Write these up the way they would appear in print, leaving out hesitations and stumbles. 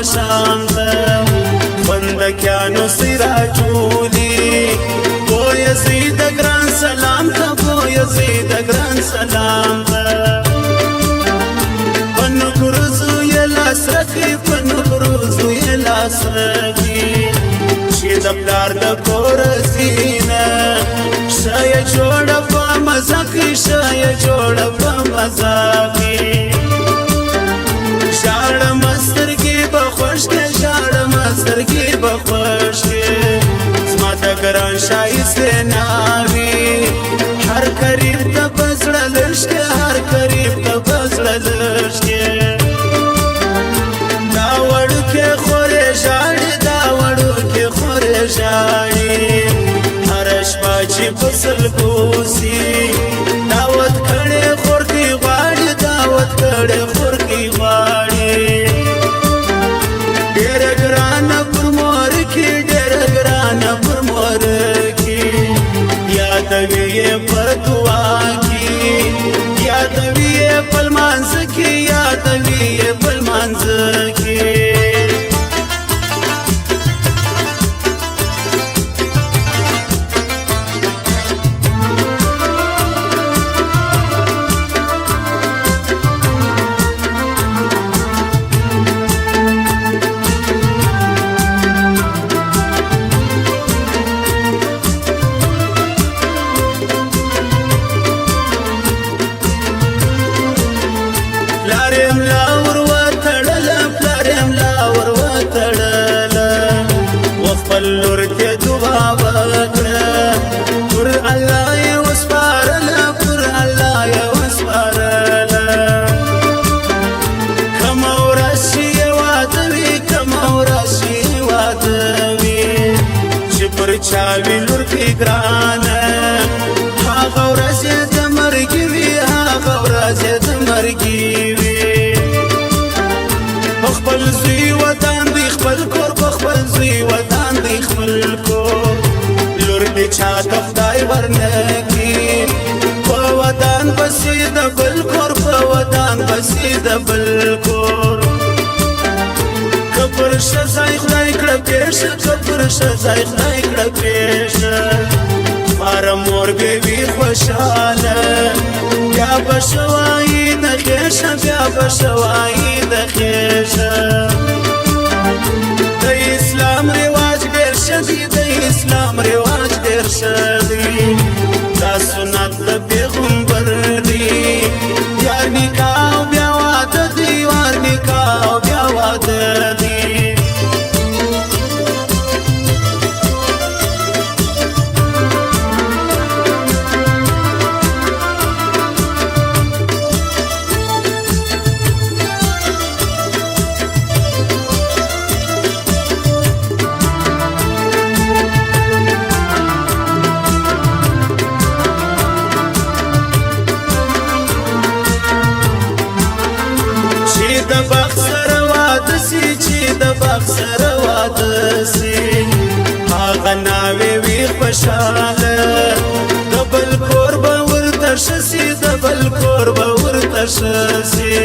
شانته بندکیانو سراجولی بو یزید گران سلام تا بو یزید گران سلام تا پنو گروزو یلاس رکی پنو گروزو یلاس رکی شید پلار دا کورسینا شای جوڑا پا مزاکی شای جوڑا پا مزاکی شاړ مسترګي بخوش کې شاړ مسترګي بخوش کې زما د ګران شایسته ناوي هر قریب ته بزړه لشکې هر قریب ته بزړه لشکې دا وړو کې خورې ژاړي دا وړو کې خورې ژاړي هر شپه چې فصل بوسي دعوت کړې خور کې غواړي دعوت کړې خور کې غواړي یادویه پر دعا کی یادویه پل مانز کی یادویه پل مانز کی لور ته دعا وکړه پر الله یې وسپارله پر الله یې وسپارله کوم ورځ چې واده وي کوم ورځ چې واده وي چې پر چا وي لور کې ګرانه هغه ورځ یې د مرګ وي هغه ورځ یې د مرګ وي خپل زوی وطن دی خپل کور په خپل زوی وطن دی خپل کور لور دې چاته خدای ورنکي په وطن پسې د بل کور په وطن پسې د بل کور کفر شزای خدای کړه پېښه کفر شزای خدای کړه پېښه مار مور به وي خوشاله بیا بشوای د خېشه بیا بشوای د خېشه د اسلام رواج ډېر شدي د اسلام رواج ډېر شدي دا سنت د پیغمبر دی یار نکاح بیا واده دی یار نکاح بیا واده دی د بخت سره واده سي چې د بخت سره واده سي هغه ناوې وي خوشاله د بل کور به ورته ښه سي د بل کور به ورته ښه سي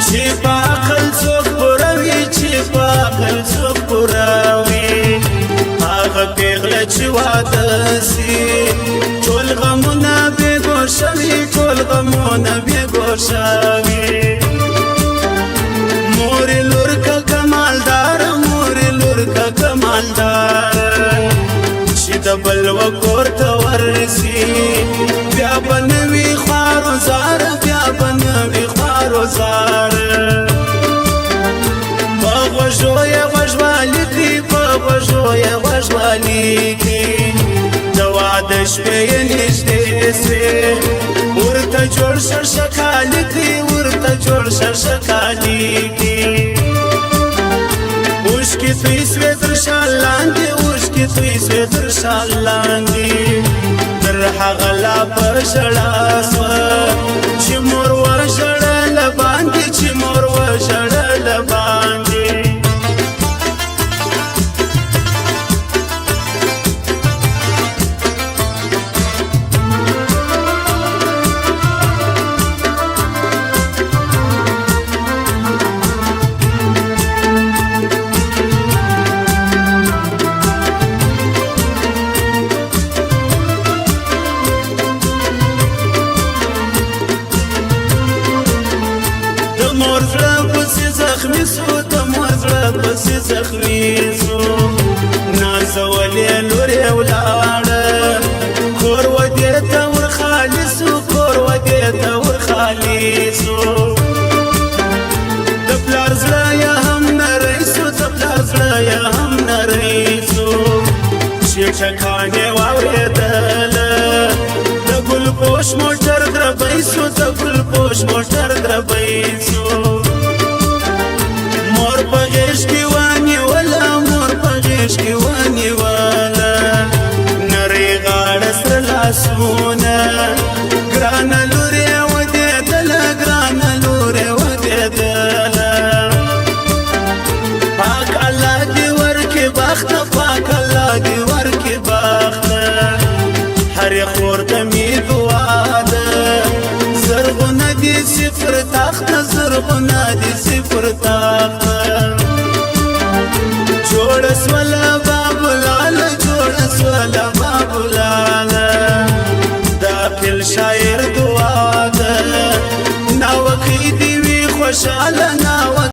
چې په عقل څوک پوره وي چې په عقل څوک پوره وي هغه پېغله چې واده سي ټول غمونه بې ګوښه وي ټول غمونه بې ګوښه وي مور لور کا کمالدار مور لور کا کمالدار چې د بل وکور ته ورسي بیا بنوي خوارو زار بیا بنوي خوارو زار په غوږو یې غوږوالي کوي په غوږو یې غوږوالي کوي د واده شپې یې نږدې سوې ورته جوړ شرشکالي کوي ورته جوړ شرشکالي کوي اوښکې توی سوې تر شال لاندې اوښکې توی سوې تر شال لاندې تر هغه لا په ژړا سوه چې مور وژړله باندې چې مور وژړله باندې زخمی سو د مور زړه پسې زخمی سو نازولې لورې ولاړه کور ودې ته ور خالي سو کور ودې ته ور خالي سو د پلار زړه یې هم نری سو د پلار زړه یې هم نری سو چې ټکانې واورېدله د ګلپوش موټر دربی سو د ګلپوش موټر دربی سو مور په غېږ کې ونیوله مور په غېږ کې ونیوله نرۍ غاړه سره لاسونه ګرانه لورې ودېدله ګرانه لورې ودېدله پاک الله دې ورکړي بخته پاک الله دې ورکړي بخته هرې خور ته مې دعا ده زرغونه دې صفر تخته زرغونه دې صفر تخته